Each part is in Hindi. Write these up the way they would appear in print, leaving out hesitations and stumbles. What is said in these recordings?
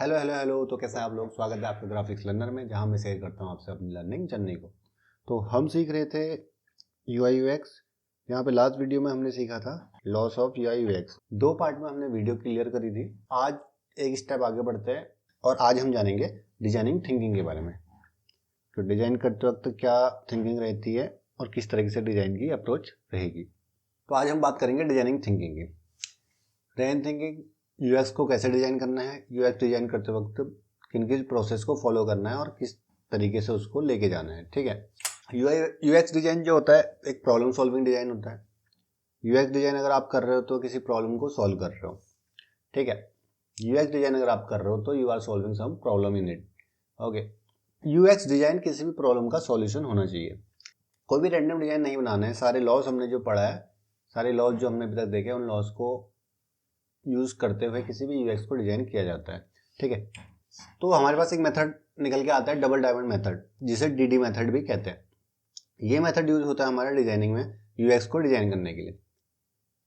Hello hello hello. तो कैसे हैं आप लोग? स्वागत है आपके ग्राफिक्स लर्नर में, जहां मैं शेयर करता हूं आपसे अपनी लर्निंग जर्नी को। तो हम सीख रहे थे यूआई यूएक्स। यहाँ पे लास्ट वीडियो में हमने सीखा था loss of UI UX. 2 part में हमने वीडियो क्लियर करी थी। आज एक स्टेप आगे बढ़ते हैं और आज हम जानेंगे डिजाइनिंग थिंकिंग के बारे में। तो डिजाइन करते वक्त क्या थिंकिंग रहती है और किस तरीके से डिजाइन की अप्रोच रहेगी। तो आज हम बात करेंगे डिजाइनिंग थिंकिंग की। डिजाइन थिंकिंग, यूएक्स को कैसे डिजाइन करना है, यूएक्स डिजाइन करते वक्त किन किस प्रोसेस को फॉलो करना है और किस तरीके से उसको लेके जाना है। ठीक है। यूएक्स डिजाइन जो होता है एक प्रॉब्लम सॉल्विंग डिजाइन होता है। यूएक्स डिजाइन अगर आप कर रहे हो तो किसी प्रॉब्लम को सॉल्व कर रहे हो। ठीक है। यूएक्स डिजाइन अगर आप कर रहे हो तो you are solving some problem in it. Okay. UX design किसी भी प्रॉब्लम का सॉल्यूशन होना चाहिए। कोई भी रैंडम डिजाइन नहीं बनाना है। सारे लॉज हमने जो पढ़ा है, सारे लॉज जो हमने अभी तक देखे, उन लॉज को यूज करते हुए किसी भी यूएक्स को डिजाइन किया जाता है। ठीक है। तो हमारे पास एक मेथड निकल के आता है, डबल डायमंड मेथड, जिसे डीडी मेथड भी कहते हैं। ये मेथड यूज होता है हमारे डिजाइनिंग में यूएक्स को डिजाइन करने के लिए।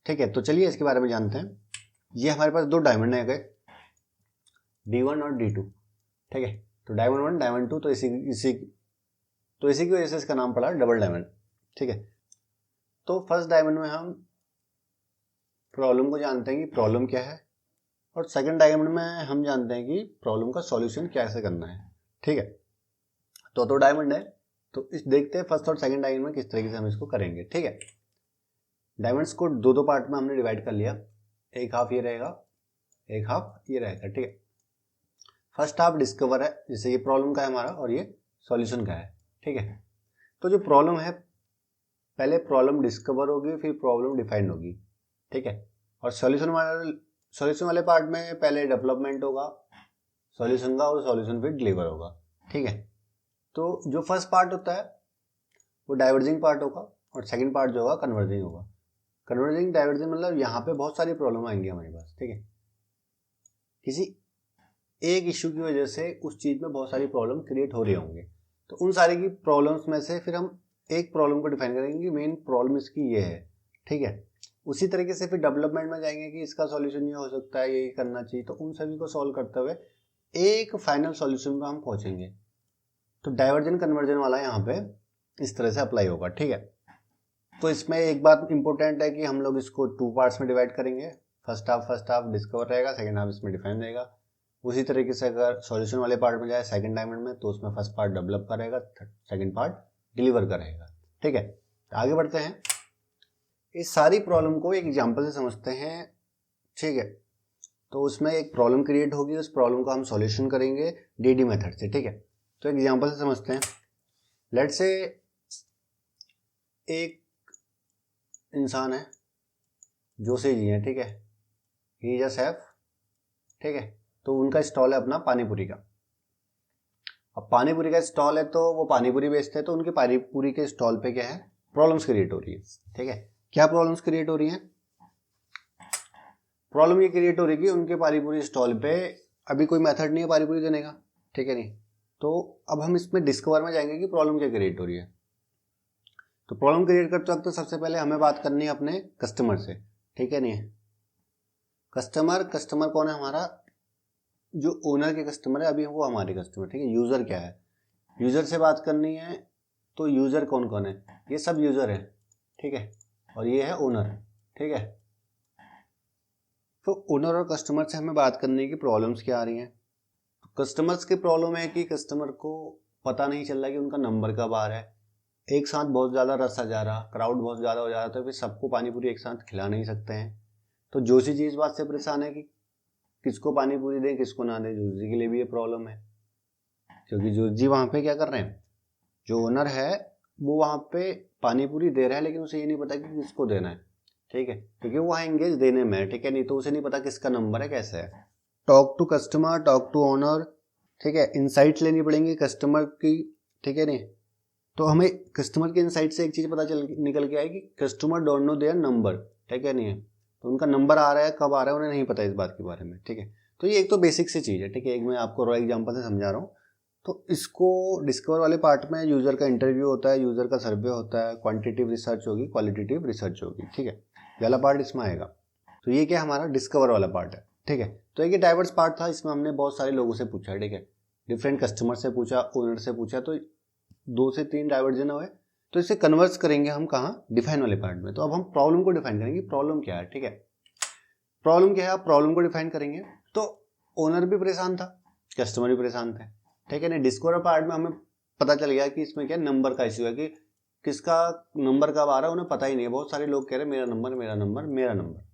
ठीक है। तो चलिए इसके बारे में जानते हैं। ये हमारे पास 2 डायमंड है, D1 और D2। ठीक है। तो डायमंड 1 डायमंड 2, तो इसी की वजह से इसका नाम पड़ा डबल डायमंड। ठीक है। तो फर्स्ट डायमंड में हम प्रॉब्लम को जानते हैं कि प्रॉब्लम क्या है, और सेकंड डायमंड में हम जानते हैं कि प्रॉब्लम का सॉल्यूशन कैसे करना है। ठीक है। तो डायमंड है, तो इस देखते हैं फर्स्ट और सेकंड डायमंड में किस तरीके से हम इसको करेंगे। ठीक है। डायमंड्स को 2 पार्ट में हमने डिवाइड कर लिया। एक हाफ ये रहेगा, एक हाफ ये रहेगा। ठीक है। फर्स्ट हाफ डिस्कवर है, जैसे ये प्रॉब्लम का है हमारा और ये सॉल्यूशन का है। ठीक है। तो जो प्रॉब्लम है, पहले प्रॉब्लम डिस्कवर होगी, फिर प्रॉब्लम डिफाइंड होगी। ठीक है। और सॉल्यूशन वाले पार्ट में पहले डेवलपमेंट होगा सॉल्यूशन का, और सॉल्यूशन फिर डिलीवर होगा। ठीक है। तो जो फर्स्ट पार्ट होता है वो डाइवर्जिंग पार्ट होगा, और सेकंड पार्ट जो होगा कन्वर्जिंग होगा। कन्वर्जिंग डाइवर्जिंग मतलब यहाँ पे बहुत सारी प्रॉब्लम आएंगी हमारे पास। ठीक है। किसी एक इश्यू की वजह से उस चीज में बहुत सारी प्रॉब्लम क्रिएट हो रही होंगे, तो उन सारी की प्रॉब्लम्स में से फिर हम एक प्रॉब्लम को डिफाइन करेंगे कि मेन प्रॉब्लम इसकी ये है। ठीक है। उसी तरीके से फिर डेवलपमेंट में जाएंगे कि इसका सॉल्यूशन ये हो सकता है, यही करना चाहिए। तो उन सभी को सॉल्व करते हुए एक फाइनल सॉल्यूशन पे हम पहुंचेंगे। तो डाइवर्जन कन्वर्जन वाला यहाँ पे इस तरह से अप्लाई होगा। ठीक है। तो इसमें एक बात इंपॉर्टेंट है कि हम लोग इसको 2 पार्ट्स में डिवाइड करेंगे। फर्स्ट हाफ डिस्कवर रहेगा, सेकंड हाफ इसमें डिफाइन रहेगा। उसी तरीके से अगर सॉल्यूशन वाले पार्ट में जाए सेकंड डायमंड में, तो उसमें फर्स्ट पार्ट डेवलप करेगा, सेकंड पार्ट डिलीवर करेगा। ठीक है। आगे बढ़ते हैं। इस सारी प्रॉब्लम को एक एग्जांपल से समझते हैं। ठीक है। तो उसमें एक प्रॉब्लम क्रिएट होगी, उस प्रॉब्लम का हम सॉल्यूशन करेंगे डीडी मेथड से। ठीक है। तो एग्जांपल से समझते हैं। लेट्स से एक इंसान है, जोशी जी है। ठीक है। He is a chef. ठीक है। तो उनका स्टॉल है अपना पानीपुरी का। अब पानीपुरी का स्टॉल है तो वो पानीपुरी बेचते हैं, तो उनके पानीपुरी के स्टॉल पे क्या है, प्रॉब्लम्स क्रिएट हो रही है। ठीक है। क्या प्रॉब्लम्स क्रिएट हो रही हैं? प्रॉब्लम ये क्रिएट हो रही है कि उनके पानीपुरी स्टॉल पे अभी कोई मेथड नहीं है पानीपुरी देने का। ठीक है नहीं। तो अब हम इसमें डिस्कवर में जाएंगे कि प्रॉब्लम क्या क्रिएट हो रही है। तो प्रॉब्लम क्रिएट करते वक्त तो सबसे पहले हमें बात करनी है अपने कस्टमर से। ठीक है नहीं। कस्टमर कौन है हमारा? जो ओनर के कस्टमर है, अभी वो हमारे कस्टमर। ठीक है। यूजर क्या है? यूजर से बात करनी है। तो यूजर कौन कौन है? ये सब यूजर है। ठीक है। और ये है ओनर। ठीक है। तो ओनर और कस्टमर से हमें बात करने की प्रॉब्लम्स क्या आ रही हैं। तो कस्टमर्स की प्रॉब्लम है कि कस्टमर को पता नहीं चल रहा कि उनका नंबर कब आ रहा है। एक साथ बहुत ज़्यादा रस आ जा रहा, क्राउड बहुत ज़्यादा हो जा रहा, तो फिर सबको पानी पूरी एक साथ खिला नहीं सकते हैं। तो जोशी जी इस बात से परेशान है कि किसको पानी पूरी दें किसको ना दें। जोशी के लिए भी ये प्रॉब्लम है, क्योंकि जोशी जी वहाँ पे क्या कर रहे हैं, जो ओनर है वो वहाँ पे पानी पूरी दे रहा है, लेकिन उसे ये नहीं पता कि किसको देना है। ठीक है। क्योंकि वो वहाँ एंगेज देने में है। ठीक है नहीं। तो उसे नहीं पता किसका नंबर है, कैसे है। Talk to customer, talk to owner. ठीक है। इंसाइट्स लेनी पड़ेंगी कस्टमर की। ठीक है नहीं। तो हमें कस्टमर के इनसाइट से एक चीज पता चल निकल के आए कि customer don't know their number. ठीक है नहीं है। तो उनका नंबर आ रहा है, कब आ रहा है, उन्हें नहीं पता इस बात के बारे में। ठीक है। तो ये एक तो बेसिक सी चीज है। ठीक है। एक मैं आपको रॉ एग्जांपल से समझा रहा हूँ। तो इसको डिस्कवर वाले पार्ट में यूजर का इंटरव्यू होता है, यूजर का सर्वे होता है, क्वांटिटेटिव रिसर्च होगी, क्वालिटेटिव रिसर्च होगी। ठीक है। ये वाला पार्ट इसमें आएगा। तो ये क्या हमारा डिस्कवर वाला पार्ट है। ठीक है। तो एक ये डाइवर्स पार्ट था, इसमें हमने बहुत सारे लोगों से पूछा, ठीक है, डिफरेंट कस्टमर से पूछा, ओनर से पूछा, तो 2 से 3 डाइवर्जन हुए। तो इसे कन्वर्स करेंगे हम कहाँ, डिफाइन वाले पार्ट में। तो अब हम प्रॉब्लम को डिफाइन करेंगे, प्रॉब्लम क्या है, ठीक है, प्रॉब्लम क्या है, आप प्रॉब्लम को डिफाइन करेंगे। तो ओनर भी परेशान था, कस्टमर भी परेशान थे, ठीक है ना। डिस्कवर पार्ट में हमें पता चल गया कि इसमें क्या नंबर का इश्यू है, कि किसका नंबर कब आ रहा है उन्हें पता ही नहीं है। बहुत सारे लोग कह रहे हैं मेरा नंबर मेरा नंबर मेरा नंबर,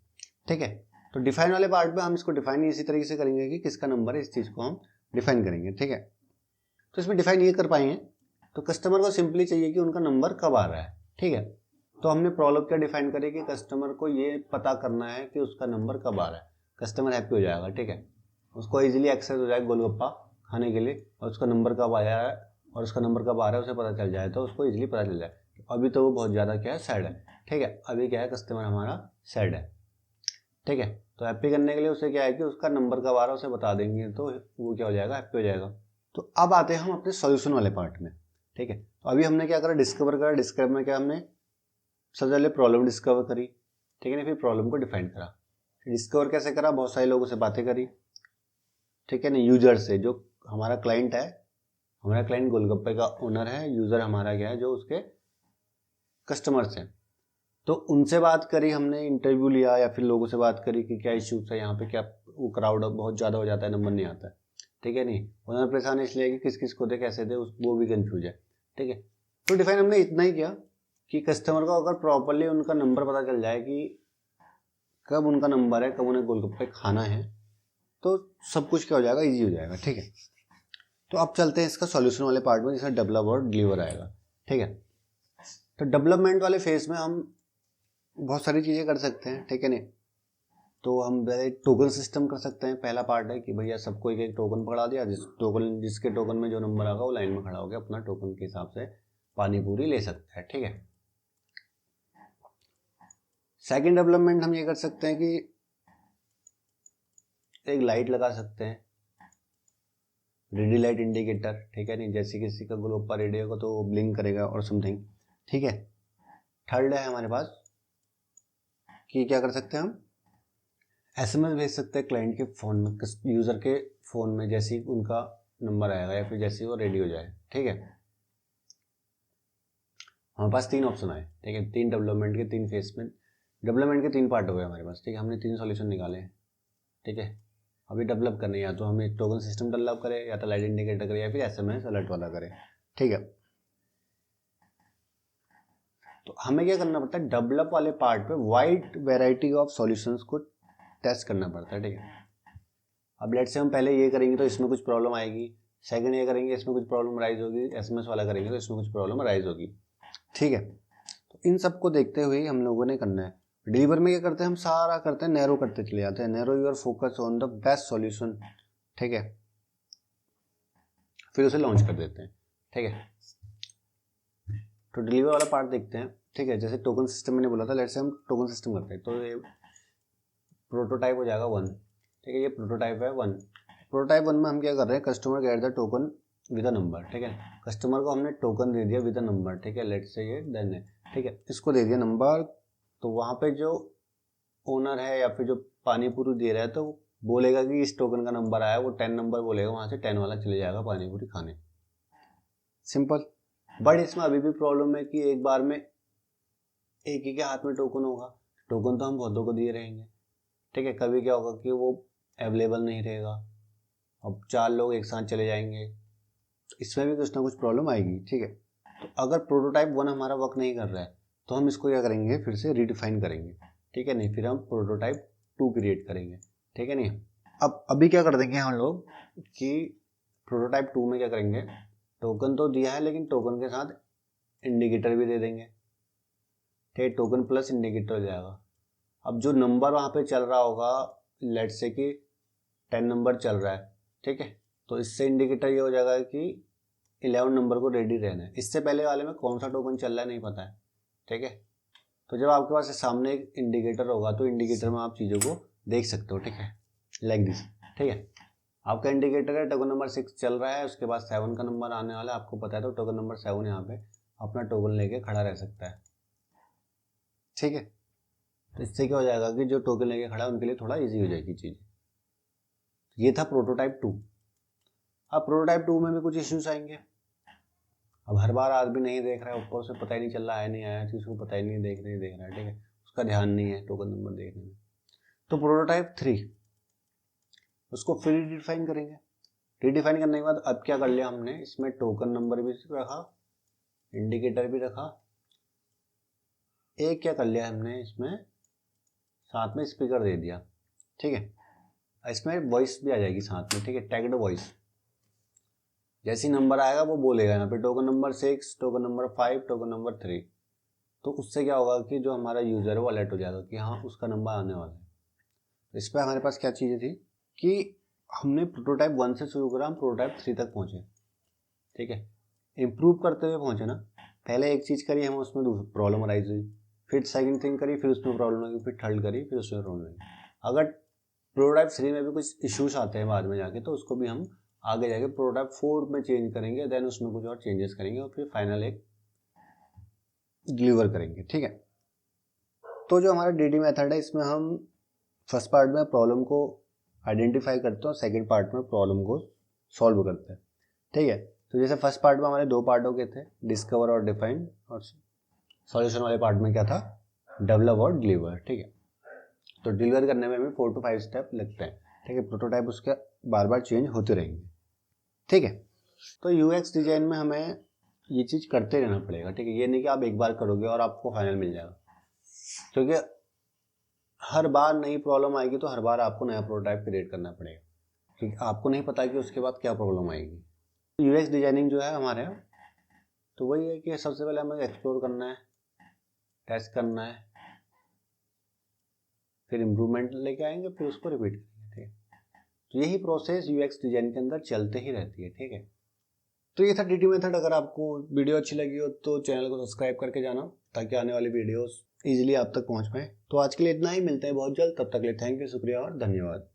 ठीक है। तो डिफाइन वाले पार्ट में हम इसको डिफाइन इसी तरीके से करेंगे कि किसका नंबर है, इस चीज को हम डिफाइन करेंगे, ठीक है। तो इसमें डिफाइन ये कर पाएंगे, तो कस्टमर को सिंपली चाहिए कि उनका नंबर कब आ रहा है, ठीक है। तो हमने प्रॉब्लम क्या डिफाइन करी कि कस्टमर को ये पता करना है कि उसका नंबर कब आ रहा है। कस्टमर हैप्पी हो जाएगा, ठीक है, उसको इजीली एक्सेस हो जाएगा गोलगप्पा खाने के लिए, और उसका नंबर कब आ रहा है और उसका नंबर कब आ रहा है उसे पता चल जाए, तो उसको इजीली पता चल जाए। अभी तो वो बहुत ज़्यादा क्या है, सैड है, ठीक है, अभी क्या है, कस्टमर हमारा सैड है, ठीक है। तो हैप्पी करने के लिए उसे क्या है कि उसका नंबर कब आ रहा है उसे बता देंगे, तो वो क्या हो जाएगा, हैप्पी हो जाएगा। तो अब आते हैं हम अपने सॉल्यूशन वाले पार्ट में, ठीक है। तो अभी हमने क्या करा, डिस्कवर करा। डिस्कवर में क्या हमने सबसे पहले प्रॉब्लम डिस्कवर करी, ठीक है ना, फिर प्रॉब्लम को डिफाइन करा। डिस्कवर कैसे करा, बहुत सारे लोगों से बातें करी, ठीक है ना, यूजर से, जो हमारा क्लाइंट है, हमारा क्लाइंट गोलगप्पे का ओनर है, यूजर हमारा क्या है, जो उसके कस्टमर्स हैं। तो उनसे बात करी हमने, इंटरव्यू लिया या फिर लोगों से बात करी कि क्या इश्यूज है यहाँ पे, क्या वो क्राउड बहुत ज़्यादा हो जाता है, नंबर नहीं आता है, ठीक है नहीं। ओनर परेशान इसलिए कि किस किस को दे कैसे दे, वो भी कंफ्यूज है, ठीक है। तो डिफाइन हमने इतना ही किया कि कस्टमर को अगर प्रॉपरली उनका नंबर पता चल जाए कि कब उनका नंबर है, कब उन्हें गोलगप्पे खाना है, तो सब कुछ क्या हो जाएगा, ईजी हो जाएगा, ठीक है। तो अब चलते हैं इसका सॉल्यूशन वाले पार्ट में, जिसमें डेवलप और डिलीवर आएगा, ठीक है। तो डेवलपमेंट वाले फेज में हम बहुत सारी चीज़ें कर सकते हैं, ठीक है नहीं। तो हम टोकन सिस्टम कर सकते हैं। पहला पार्ट है कि भैया सबको एक एक टोकन पकड़ा दिया, जिसके टोकन में जो नंबर आगा वो लाइन में खड़ा हो गया, अपना टोकन के हिसाब से पानी पूरी ले सकता है, ठीक है। सेकंड डेवलपमेंट हम ये कर सकते हैं कि एक लाइट लगा सकते हैं, रेडी लाइट इंडिकेटर, ठीक है नहीं, जैसे किसी का ग्लोब रेडी होगा तो वो ब्लिंक करेगा और समथिंग, ठीक है। थर्ड है हमारे पास कि क्या कर सकते हैं, हम एसएमएस भेज सकते हैं क्लाइंट के फ़ोन में, यूज़र के फ़ोन में, जैसे ही उनका नंबर आएगा या फिर जैसे ही वो रेडी हो जाए, ठीक है। हमारे पास 3 ऑप्शन आए, ठीक है, 3 डेवलपमेंट के 3 फेस में, डेवलपमेंट के 3 पार्ट हो गए हमारे पास, ठीक है। हमने 3 सॉल्यूशन निकाले हैं, ठीक है। अभी डेवलप करने, या तो हमें टोकन सिस्टम डेवलप करें, या तो लाइट इंडिकेटर करें, या फिर एसएमएस अलर्ट वाला करें, ठीक है। तो हमें क्या करना पड़ता है, डेवलप वाले पार्ट पे वाइड वेराइटी ऑफ सॉल्यूशंस को टेस्ट करना पड़ता है, ठीक है। अब लेट से हम पहले ये करेंगे तो इसमें कुछ प्रॉब्लम आएगी, सेकंड ये करेंगे इसमें कुछ प्रॉब्लम राइज होगी, एसएमएस वाला करेंगे तो इसमें कुछ प्रॉब्लम राइज होगी, ठीक है। तो इन सबको देखते हुए हम लोगों ने करना है। डिलीवर में क्या करते हैं, हम सारा करते हैं, नैरो करते चले जाते हैं, narrow your focus on the best solution, ठीक है, फिर उसे लॉन्च कर देते हैं, ठीक है। तो डिलीवर वाला पार्ट देखते हैं, ठीक है। जैसे टोकन सिस्टम मैंने बोला था, लेट से हम टोकन सिस्टम करते हैं, तो ये प्रोटोटाइप हो जाएगा 1, ठीक है, ये प्रोटोटाइप है 1। प्रोटोटाइप 1 में हम क्या कर रहे हैं, customer get the token with a number, ठीक है। कस्टमर को हमने टोकन दे दिया विद अ नंबर, ठीक है, लेट से ये डन है, ठीक है, इसको दे दिया नंबर। तो वहाँ पे जो ओनर है या फिर जो पानी पूरी दे रहा है, तो बोलेगा कि इस टोकन का नंबर आया, वो 10 नंबर बोलेगा, वहाँ से 10 वाला चले जाएगा पानी पूरी खाने, सिंपल। बट इसमें अभी भी प्रॉब्लम है कि एक बार में एक ही के हाथ में टोकन होगा, टोकन तो हम बहुतों को दिए रहेंगे, ठीक है। कभी क्या होगा कि वो अवेलेबल नहीं रहेगा, अब 4 लोग एक साथ चले जाएंगे, तो इसमें भी कुछ ना कुछ प्रॉब्लम आएगी, ठीक है। तो अगर प्रोटोटाइप 1 हमारा वर्क नहीं कर रहा है, तो हम इसको क्या करेंगे, फिर से रीडिफाइन करेंगे, ठीक है नहीं, फिर हम प्रोटोटाइप 2 क्रिएट करेंगे, ठीक है नहीं। अब अभी क्या कर देंगे हम लोग कि प्रोटोटाइप 2 में क्या करेंगे, टोकन तो दिया है लेकिन टोकन के साथ इंडिकेटर भी दे देंगे, ठीक है, टोकन प्लस इंडिकेटर हो जाएगा। अब जो नंबर वहाँ पे चल रहा होगा, लेट से कि 10 नंबर चल रहा है, ठीक है, तो इससे इंडिकेटर ये हो जाएगा कि 11 नंबर को रेडी रहना है। इससे पहले वाले में कौन सा टोकन चल रहा है नहीं पता है, ठीक है। तो जब आपके पास सामने एक इंडिकेटर होगा, तो इंडिकेटर में आप चीज़ों को देख सकते हो, ठीक है, लाइक दिस, ठीक है। आपका इंडिकेटर है, टोकन नंबर 6 चल रहा है, उसके बाद 7 का नंबर आने वाला है, आपको पता है, तो टोकन नंबर 7 यहाँ पे अपना टोकन लेके खड़ा रह सकता है, ठीक है। तो इससे क्या हो जाएगा कि जो टोकन लेके खड़ा है उनके लिए थोड़ा ईजी हो जाएगी चीज़, ये था प्रोटोटाइप 2। अब प्रोटोटाइप 2 में भी कुछ इश्यूज आएंगे। अब हर बार आदमी नहीं देख रहा है, ऊपर से पता ही नहीं चल रहा है नहीं आया, किसी को पता ही नहीं देख रहा है, ठीक है, उसका ध्यान नहीं है टोकन नंबर देखने में। तो प्रोटोटाइप 3 उसको फिर रिडिफाइन करेंगे। रिडिफाइन करने के बाद अब क्या कर लिया हमने, इसमें टोकन नंबर भी रखा, इंडिकेटर भी रखा, एक क्या कर लिया हमने इसमें साथ में स्पीकर दे दिया, ठीक है। इसमें वॉइस भी आ जाएगी साथ में, ठीक है, टैग्ड वॉइस। जैसे नंबर आएगा वो बोलेगा यहाँ पे token number 6, token number 5, token number 3। तो उससे क्या होगा कि जो हमारा यूजर है वो अलर्ट हो जाएगा कि हाँ उसका नंबर आने वाला है। तो इस पर हमारे पास क्या चीज़ें थी कि हमने प्रोटोटाइप 1 से शुरू करा, हम प्रोटोटाइप 3 तक पहुंचे, ठीक है। इम्प्रूव करते हुए पहुंचे ना, पहले एक चीज़ करी हम, उसमें प्रॉब्लम अराइज हुई, फिर सेकंड थिंग करी, फिर उसमें प्रॉब्लम आई, फिर थर्ड करी, फिर उसमें प्रॉब्लम आई। अगर प्रोटोटाइप 3 में भी कुछ इश्यूज आते हैं बाद में जाके, तो उसको भी हम आगे जाके प्रोटोटाइप 4 में चेंज करेंगे, देन उसमें कुछ और चेंजेस करेंगे और फिर फाइनल एक डिलीवर करेंगे, ठीक है। तो जो हमारा डीडी मेथड है, इसमें हम फर्स्ट पार्ट में प्रॉब्लम को आइडेंटिफाई करते हैं और सेकंड पार्ट में प्रॉब्लम को सॉल्व करते हैं, ठीक है। तो जैसे फर्स्ट पार्ट में हमारे 2 पार्ट हो गए थे, डिस्कवर और डिफाइन, और सॉल्यूशन वाले पार्ट में क्या था, डेवलप और डिलीवर, ठीक है। तो डिलीवर करने में हमें 4 to 5 स्टेप लगते हैं, ठीक है। प्रोटोटाइप उसके बार बार चेंज होते रहेंगे, ठीक है। तो यूएक्स डिजाइन में हमें ये चीज़ करते रहना पड़ेगा, ठीक है। ये नहीं कि आप एक बार करोगे और आपको फाइनल मिल जाएगा, क्योंकि हर बार नई प्रॉब्लम आएगी तो हर बार आपको नया प्रोटोटाइप क्रिएट करना पड़ेगा, क्योंकि आपको नहीं पता कि उसके बाद क्या प्रॉब्लम आएगी। यूएक्स डिजाइनिंग जो है हमारे, तो वही है कि सबसे पहले हमें एक्सप्लोर करना है, टेस्ट करना है, फिर इम्प्रूवमेंट लेके आएंगे, फिर उसको रिपीट करेंगे, ठीक है। तो यही प्रोसेस यूएक्स डिजाइन के अंदर चलते ही रहती है, ठीक है। तो ये था डीडी मेथड। अगर आपको वीडियो अच्छी लगी हो तो चैनल को सब्सक्राइब करके जाना, ताकि आने वाली वीडियोस इजीली आप तक पहुंच पाए। तो आज के लिए इतना ही, मिलते हैं बहुत जल्द, तब तक के लिए थैंक यू, शुक्रिया और धन्यवाद।